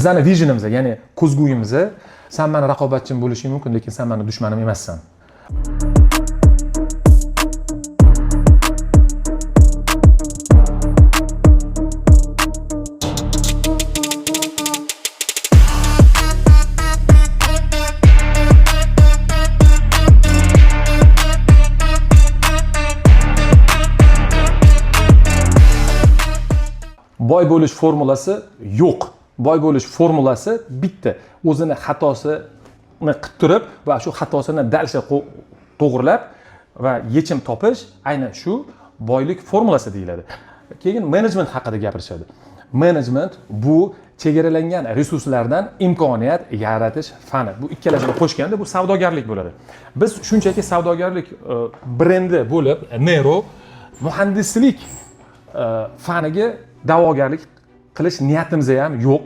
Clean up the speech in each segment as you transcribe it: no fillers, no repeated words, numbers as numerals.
Bizning visionimiz, ya'ni ko'zguyimiz, sen meni raqobatchim bo'lishing mumkin, lekin sen meni dushmanim emassan. Boy bo'lish formulasi yo'q. Boy bo'lish formulasi bitta. O'zini xatosini qilib turib va shu xatosini dalsha to'g'rilab va yechim topish aynan shu boylik formulasi deyiladi. Keyin menejment haqida gapirishadi. Menejment bu chegaralangan resurslardan imkoniyat yaratish fani. Bu ikkalasini qo'shganda bu savdogarlik bo'ladi. Biz shunchaki savdogarlik brendi bo'lib, Nero muhandislik faniga da'vogarlik qilish niyatimiz ham yo'q.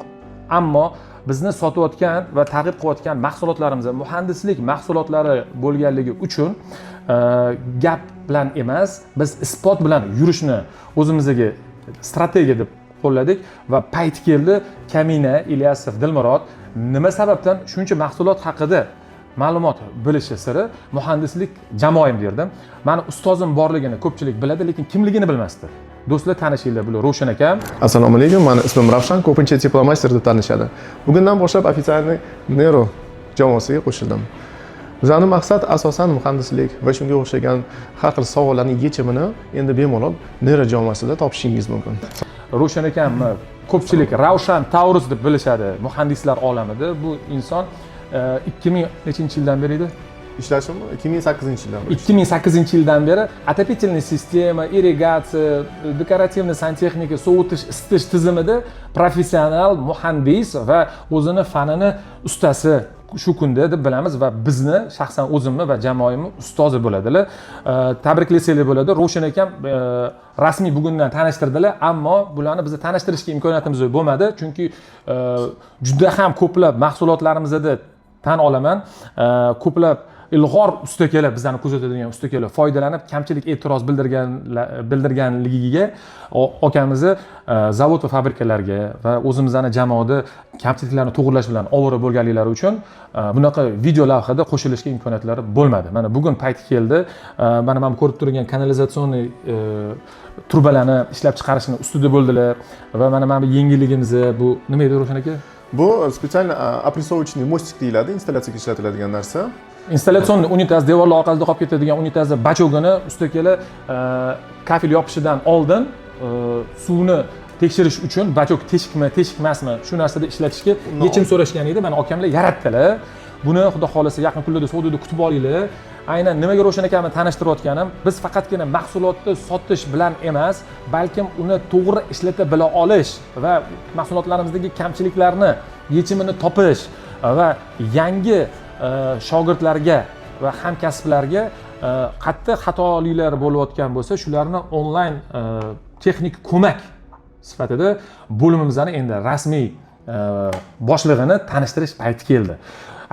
Ammo bizni sotayotgan va targ'ib qilayotgan mahsulotlarimiz muhandislik mahsulotlari bo'lganligi uchun gap bilan emas, biz isbot bilan yurishni o'zimizga strategiya deb qo'lladik va payt keldi Kamina, Ilyasov, Dilmurod nima sababdan shuncha mahsulot haqida ma'lumot bilishi siri muhandislik jamoam derdim. Mani ustozim borligini ko'pchilik biladi, lekin kimligini bilmasdi. Do'stlar, tanishinglar, bu Ravshan akam. Assalomu alaykum, meni ismim Ravshan, ko'pincha Teplomaster deb tanishadi. Bugundan boshlab ofitsialniy Nero jamoasiga qo'shildim. Bizning maqsad asosan muhandislik va shunga o'xshagan har xil savollarning yechimini endi bemalol Nero jamoasida topishingiz mumkin. Ravshan akam ko'pchilik Ravshan Taurus deb bilishadi muhandislar olamida. Bu inson 2000 nechinchi yildan beri edi? Ishlashim 2008-yildan beri. 2008-yildan beri отопительный sistema, irrigatsiya, dekorativniy santexnika, sovutish, isitish tizimida professional muhandis va o'zini fanini ustasi shu kunda deb bilamiz va bizni shaxsan o'zimni va jamoamni ustozi bo'ladilar. Tabriklasangiz bo'ladi. Ravshan akam rasmiy bugundan tanishtirdilar, ammo bularni bizni tanishtirishga imkoniyatimiz bo'lmadi, chunki juda ham ko'plab mahsulotlarimizda tan olaman, ko'plab ilg'or ustakalar, bizlarni kuzatadigan ustakalar foydalanib kamchilik e'tiroz bildirganligiga akamizni zavod va fabrikalarga va o'zimizning jamoada kamchiliklarni to'g'irlash bilan ovora bo'lganliklari uchun bunaqa video lavhada qo'shilishga imkoniyatlari bo'lmadi. Mana bugun payti keldi. Mana men ko'rib turgan kanalizatsionniy turbalarni ishlab chiqarishni ustida bo'ldilar va mana bu yengilligimiz bu nima edi Ravshan aka? Bu специально опрессовочный мостик deyiladi, installyatsiyaga ishlatiladigan narsa. Installatsion unitaz, devorlar orqasida qolib ketadigan unitazni bachogini ustakalar kafel yopishidan oldin suvni tekshirish uchun bachok teshikmi, teshikmasmi shu narsada ishlatishga yechim so'rashgan edi. Mana akamlar yaratdilar. Buni xudo xolasa yaqin kunlarda savdoda kutib olinglar. Aynan nimaga Ravshan akamni tanishtirayotganim, biz faqatgina mahsulotni sotish bilan emas, balkim uni to'g'ri ishlata bila olish va mahsulotlarimizdagi kamchiliklarni yechimini topish va yangi shogirdlarga va hamkasblarga qattiq xatoliklar bo'layotgan bo'lsa, shularni onlayn texnik ko'mak sifatida bo'limimizning endi rasmiy boshlig'ini tanishtirish payti keldi.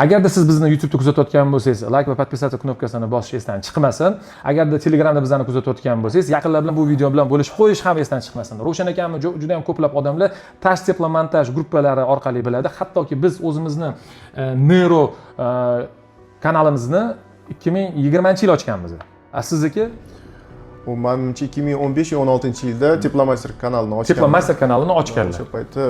Agarda siz bizni YouTube'da kuzatayotgan bo'lsangiz, like va podpisatsiya knopkasini bosish esdan chiqmasin. Agarda Telegramda bizni kuzatayotgan bo'lsangiz, yaqinlar bilan bu video bilan bo'lishib qo'yish ham esdan chiqmasin. Ravshan akamni juda ham ko'plab odamlar Tash Teplomontaj gruppalari orqali biladi. Hattoki biz o'zimizni Nero kanalimizni 2020-yil ochganmiz. Sizniki? U menimcha 2015-16-yilda Teplomaster kanalini ochgan. Teplomaster kanalini ochganlar. O'sha paytda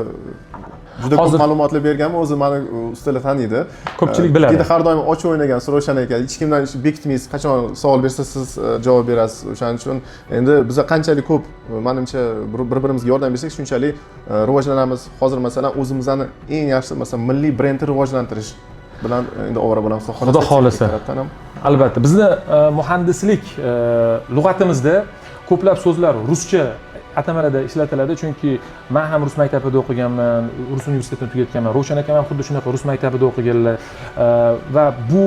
juda ko'p ma'lumotlar berganman, o'zi meni ustalar taniydi. Ko'pchilik biladi. Juda har doim ochib o'ynagan Ravshan aka, hech kimdan bekitmaysiz, qachon savol bersa siz javob berasiz. O'shaning uchun endi biz qanchalik ko'p menimcha bir-birimizga yordam bersak, shunchalik rivojlanamiz. Hozir masalan o'zimizni eng yaxshi masalan milliy brendni rivojlantirish bilan endi ovora bo'lamiz. Xudo xolasa. Albatta, bizni muhandislik lug'atimizda ko'plab so'zlar ruscha atamalarda ishlatiladi, chunki men ham rus maktabida o'qiganman, rus universitetini tugatganman. Ravshan akam ham xuddi shunaqa rus maktabida o'qiganlar va bu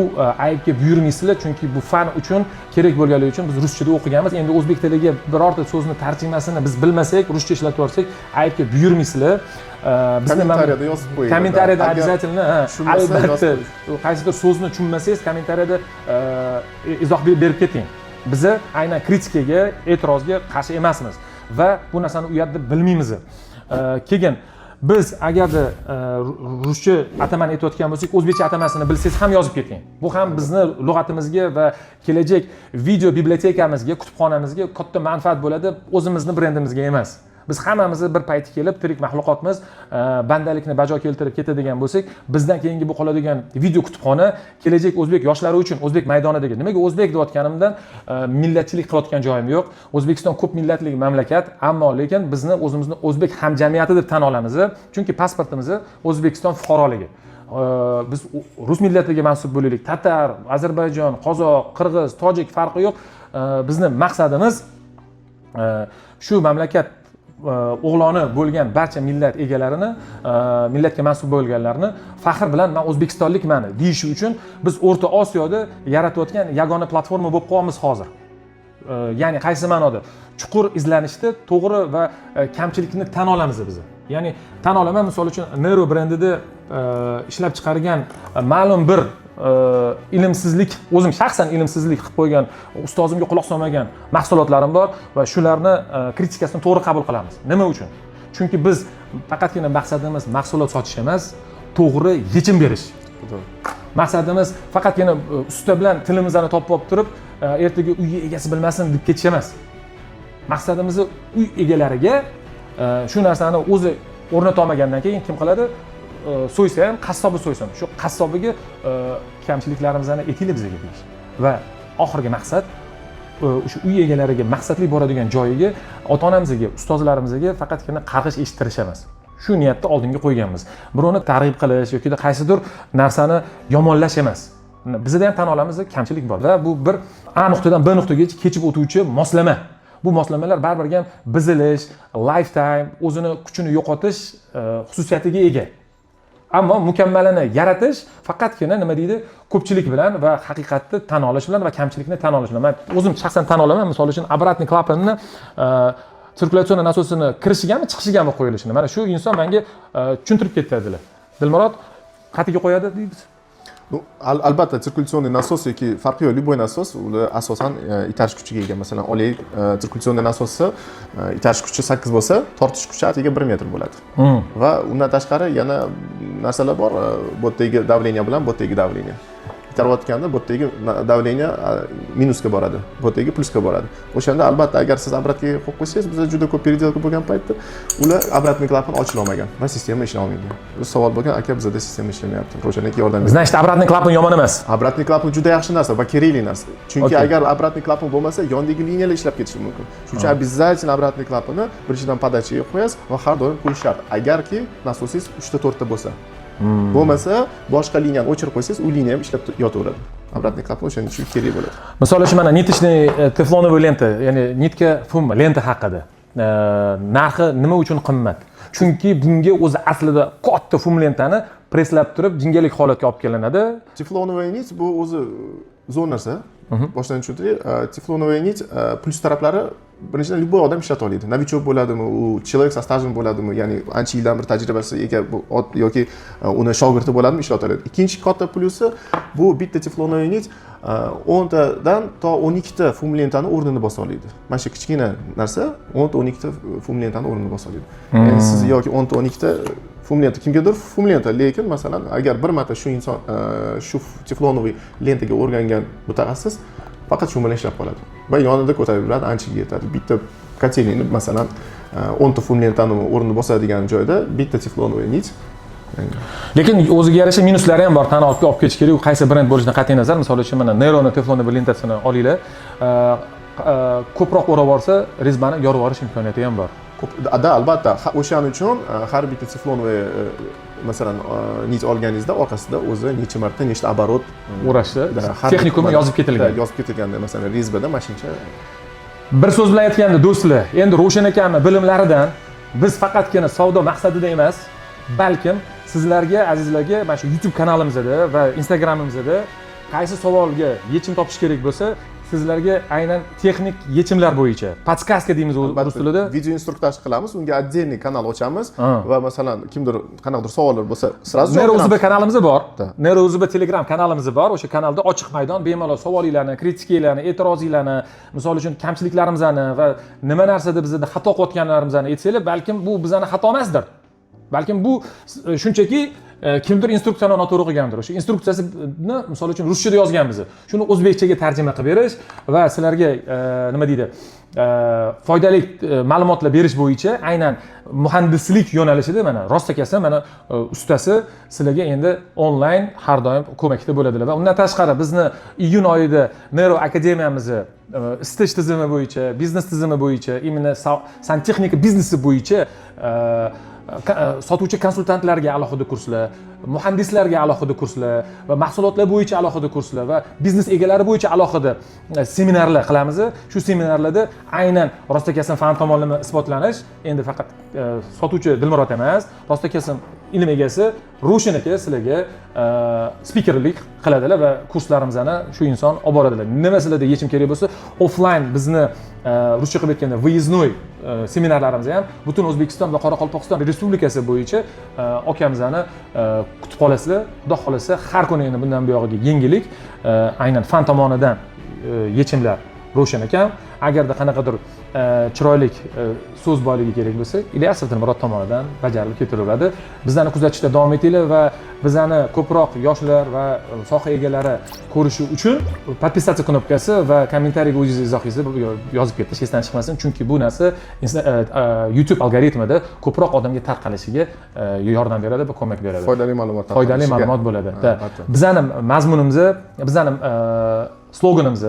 aybga buyurmaysizlar, chunki bu fan uchun kerak bo'lganligi uchun biz ruschada o'qiganmiz. Endi o'zbek tiliga birorta so'zni tarjimasini biz bilmasak, ruscha ishlatib yorsak, aybga buyurmaysizlar. Kommentariyada yozib qo'ying. Kommentariyada обязательно, albatta, qaysidir so'zni tushunmasangiz, kommentariyada izoh berib keting. Biz aynan kritikaga, e'tirozga qarshi emasmiz va bu narsani u yerda bilmaymiz. Keyin biz agarda ruscha atamani aytayotgan bo'lsak, o'zbekcha atamasini bilsangiz ham yozib keting. Bu ham bizni lug'atimizga va kelajak video bibliotekamizga, kutubxonamizga katta manfaat bo'ladi, o'zimizni brendimizga emas. Biz hammamizni bir payti kelib, tirik maxluqotmiz, bandalikni bajo keltirib ketadigan bo'lsak, bizdan keyingi bu qoladigan video kutubxona kelajak o'zbek yoshlari uchun o'zbek maydonidagi. Nimaga o'zbek deyotganimdan millatchilik qilayotgan joyim yo'q. O'zbekiston ko'p millatli mamlakat, ammo lekin bizni o'zimizni o'zbek hamjamiyati deb tan olamiz, chunki pasportimiz O'zbekiston fuqaroligi. Biz rus millatiga mansub bo'laylik, tatar, Ozarbayjon, qozoq, qirg'iz, tojik farqi yo'q. Bizni maqsadimiz shu mamlakat o'g'loni bo'lgan barcha millat egalarini, millatga mansub bo'lganlarni faxr bilan men o'zbekistonlikman deyishi uchun biz O'rta Osiyoda yaratayotgan yagona platforma bo'lib qolyapmiz hozir. Ya'ni qaysi ma'noda? Chuqur izlanishda to'g'ri va kamchilikni tan olamiz biz. Ya'ni tan olaman, misol uchun Nero brendida ishlab chiqargan ma'lum bir ilmsizlik, o'zim shaxsan ilmsizlik qilib qo'ygan, ustozimga quloq solmagan mahsulotlarim bor va shularni kritikasini to'g'ri qabul qilamiz. Nima uchun? Chunki biz faqatgina maqsadimiz mahsulot sotish emas, to'g'ri yechim berish. Maqsadimiz faqatgina usta bilan tilimizni topib olib turib, ertaga uy egasi bilmasin deb ketish emas. Maqsadimiz uy egalariga shu narsani o'zi o'rnata olmagandan keyin kim qiladi? So'ysa ham qassobi so'ysin. Shu qassobiga kamchiliklarimizni aytaylik bizga deyish. Va oxirgi maqsad o'sha uy egalariga maqsadli boradigan joyiga, ota-onamizga, ustozlarimizga faqatgina qarg'ish eshittirish emas. Shu niyatda oldinga qo'yganmiz. Birovni targ'ib qilish yoki qaysidir narsani yomonlash emas. Bizda ham tan olamiz, kamchilik bor va bu bir A nuqtadan B nuqtagacha kechib o'tuvchi moslama. Bu moslamalar baribir ham bizilish, lifetime, o'zini kuchini yo'qotish xususiyatiga ega. Ammo mukammalini yaratish faqatgina nima deydi? Ko'pchilik bilan va haqiqatni tan olish bilan va kamchilikni tan olish bilan. Men o'zim shaxsan tan olaman, misol uchun обратный klapanni sirkulyatsiya nasosini kirishigami, chiqishigami qo'yilishini. Mana shu inson menga tushuntirib ketadilar. Dilmurod qatiga qo'yadi deymiz. Ну, albatta sirkulyatsiya nasosi yoki farqi yo'q, любой nasos ular asosan itarish kuchiga ega. Masalan, olaylik, sirkulyatsiya nasosi itarish kuchi 8 bo'lsa, tortish kuchi atiga 1 metr bo'ladi. Va undan tashqari yana narsalar bor, bu yerdagi давление bilan bu yerdagi давление. Itarayotganda bu yerdagi давление minusga boradi, bu yerdagi plusga boradi. O'shanda albatta agar siz обратga qo'yib qo'ysangiz, bizda juda ko'p переделка bo'lgan paytda ular обратный klapan ochila olmagan va sistema ishlay olmaydi. Bu savol bo'lgan, aka bizda sistema ishlamayapti. Roshanaki yordam bering. Значит, обратный klapan yomon emas. Обратный klapan juda yaxshi narsa va kerakli narsa. Chunki agar обратный klapan bo'lmasa, yondagi liniyalar ishlab ketishi mumkin. Shuning uchun обязательно обратный klapanni birinchidan podachaga qo'yasiz va har doim qo'yish shart. Agarki nasosingiz 3 ta 4 ta bo'lsa. Bo'lmasa, boshqa liniyani o'chirib qo'ysangiz, u liniya ham ishlab yotaveradi. Обратный klapan o'shaning uchun kerak bo'ladi. Misol uchun mana nitishniy teflonovый lenta, ya'ni nitka fum lenta haqida. Narxi nima uchun qimmat? Chunki bunga o'zi aslida katta fum lentani preslab turib, jingalik holatga olib kelinadi. Teflonovый nit bu o'zi zo'r narsa. Boshdan tushuntiring, teflonovый nit plus taraflari birinchidan любой odam ishlata oladi. Novichok bo'ladimi, u человек со стажем bo'ladimi, ya'ni ancha yildan bir tajribasi ega yoki uni shogirdi bo'ladimi ishlata oladi. Ikkinchi katta plyusi bu bitta teflonovый nit 10 tadan to 12 ta fum lentani o'rnini bosa oladi. Mana shu kichkina narsa 10 ta 12 ta fum lentani o'rnini bosa oladi. Ya'ni siz yoki 10 ta 12 ta fum lenta kimgadir fum lenta, lekin masalan agar bir marta shu inson shu teflonovый lentaga o'rgangan mutaxassis faqat shu bilan ishlab qoladi va yonida ko'tarib yuradi, anchaga yetadi. Bitta kotelnikni masalan 10 ta fum lentani o'rnini bosadigan joyda bitta teflonovый nit. Lekin o'ziga yarasha minuslari ham bor, tan olib ketish kerak. U qaysi brend bo'lishidan qat'iy nazar, misol uchun mana Neroni teflonovый lentasini olinglar. Ko'proq o'rab olsa, rezbani yorib olish imkoniyati ham bor. Da, albatta, o'shaning uchun har bitta teflonovый masalan nit olganingizda orqasida o'zi necha marta nechta оборот o'rashni texnikumi yozib ketilgan. Yozib ketilganda masalan rezbada mashincha. Bir so'z bilan aytganda do'stlar, endi Roshan akamning bilimlaridan biz faqatgina savdo maqsadida emas, balkim sizlarga, azizlarga mana shu YouTube kanalimizda va Instagramimizda qaysi savolga yechim topish kerak bo'lsa, sizlarga aynan texnik yechimlar bo'yicha podskaska deymiz rus tilida. Video instruktaj qilamiz, unga отдельный kanal ochamiz va masalan kimdir qanaqadir savollar bo'lsa, sразу Nero.uz kanalimiz bor. Nero.uz Telegram kanalimiz bor. O'sha kanalda ochiq maydon, bemalol savolinglarni, kritikanglarni, e'tirozinglarni, misol uchun kamchiliklarimizni va nima narsada bizda xato qilayotganlarimizni aytsanglar, balkim bu bizning xato emasdir. Balkim bu shunchaki kimdir instruksiyani noto'g'ri o'qigandir. O'sha instruksiyasini misol uchun ruschada yozganmiz. Shuni o'zbekchaga tarjima qilib berish va sizlarga nima deydi? Foydali ma'lumotlar berish bo'yicha aynan muhandislik yo'nalishida mana rostakasi mana ustasi sizlarga endi onlayn har doim ko'makda bo'ladilar va undan tashqari bizni iyun oyida Nero akademiyamizni isitish tizimi bo'yicha, biznes tizimi bo'yicha, imенно santexnika biznesi bo'yicha sotuvchi konsultantlarga alohida kurslar, muhandislarga alohida kurslar va mahsulotlar bo'yicha alohida kurslar va biznes egalari bo'yicha alohida seminarlar qilamiz. Shu seminarlarda aynan rostakasm fan tomonlama isbotlanish endi faqat sotuvchi Dilmurod emas, rostakasm ilm egasi Roshan aka sizlarga spikerlik qiladilar va kurslarimizni shu inson olib boradilar. Nima sizlarda yechim kerak bo'lsa, offline bizni ruscha qilib aytganda выездной seminarlarimiz ham butun O'zbekiston va Qoraqalpog'iston Respublikasi bo'yicha akamizni kutib qolasizlar. Xudo xolasa har kuni endi bundan buyog'iga yengillik aynan fan tomonidan yechimlar Roshan akam. Agarda qanaqadir chiroyli so'z boyligi kerak bo'lsa, Ilyasov Dilmurod tomonidan bajarilib ketiriladi. Bizlarni kuzatishda davom etinglar va bizlarni ko'proq yoshlar va soha egalari ko'rishi uchun podpisatsiya knopkasi va kommentariyga o'zingiz izohingizni yozib ketish esdan chiqmasin, chunki bu narsa YouTube algoritmida ko'proq odamga tarqalishiga yordam beradi va ko'mak beradi. Foydali ma'lumot bo'ladi. Bizlarni mazmunimiz, bizlarni sloganimiz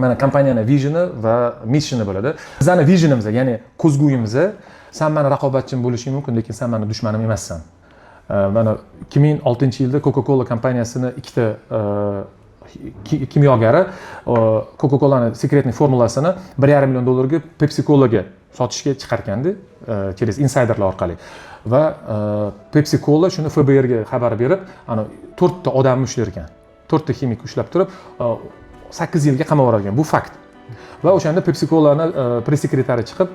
mana kompaniyani visioni va missioni bo'ladi. Bizning visionimiz, ya'ni ko'zguyimiz, sen meni raqobatchim bo'lishing mumkin, lekin sen meni dushmanim emassan. Mana 2006-yilda Coca-Cola kompaniyasini ikkita kimyogari Coca-Cola'ni sekretniy formulasini 1,5 million dollarga Pepsi-Colaga sotishga chiqargandi, через insiderlar orqali. Va Pepsi-Cola shuni FBRga xabar berib, ana 4 ta odamni ushlar ekan. 4 ta ximik ushlab turib 8 yilga qamab yuborgan. Bu fakt. Va o'shanda Pepsi-Cola'ni press sekretari chiqib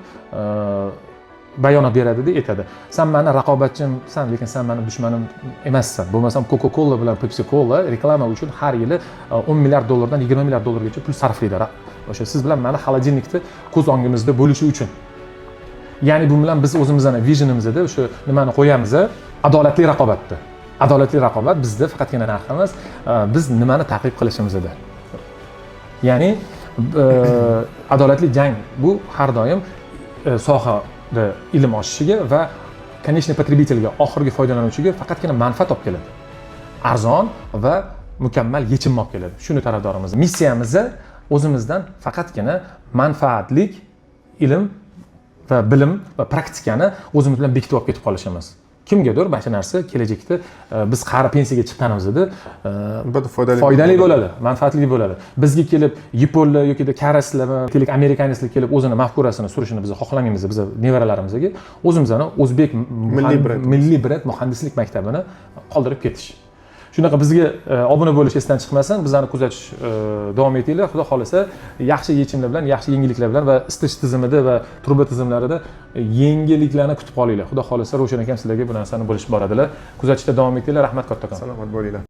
bayonot beradi-da, aytadi. Sen meni raqobatchimsan, lekin sen meni dushmanim emassan. Bo'lmasam Coca-Cola bilan Pepsi-Cola reklama uchun har yili 10 milliard dollardan 20 milliard dollargacha pul sarflaydi. O'sha siz bilan meni xolodilnikda ko'z o'ngimizda bo'lishi uchun. Ya'ni bu bilan biz o'zimizning visionimizda o'sha nimani qo'yamiz? Adolatli raqobatda. Adolatli raqobat bizda faqatgina narx emas, biz nimani ta'qib qilishimizda. Ya'ni adolatli jang bu har doim sohada ilm oshishiga va konечный потребительga, oxirgi foydalanuvchiga faqatgina manfaat olib keladi. Arzon va mukammal yechim olib keladi. Shuni tarafdorimiz. Missiyamiz o'zimizdan faqatgina manfaatlik ilm va bilim va praktikani o'zimiz bilan bekitib olib ketib qolishimiz. Kimgadir mana shu narsa kelajakda biz qari pensiyaga chiqqanimizda foydali bo'ladi, manfaatli bo'ladi. Bizga kelib yaponlar yoki koreylar, amerikanistlar kelib o'zini mafkurasini surishini biz xohlamaymiz, biz nevaralarimizga o'zimizning o'zbek milliy brend muhandislik maktabini qoldirib ketish. Shunaqa bizga obuna bo'lish esdan chiqmasin, bizlarni kuzatish davom etinglar. Xudo xolasa yaxshi yechimlar bilan, yaxshi yengilliklar bilan va isitish tizimida va truba tizimlarida yengilliklarni kutib qolinglar. Xudo xolasa Roshan akam sizlarga bu narsani bo'lishib boradilar. Kuzatishda davom etinglar. Rahmat kattakon. Salomat bo'linglar.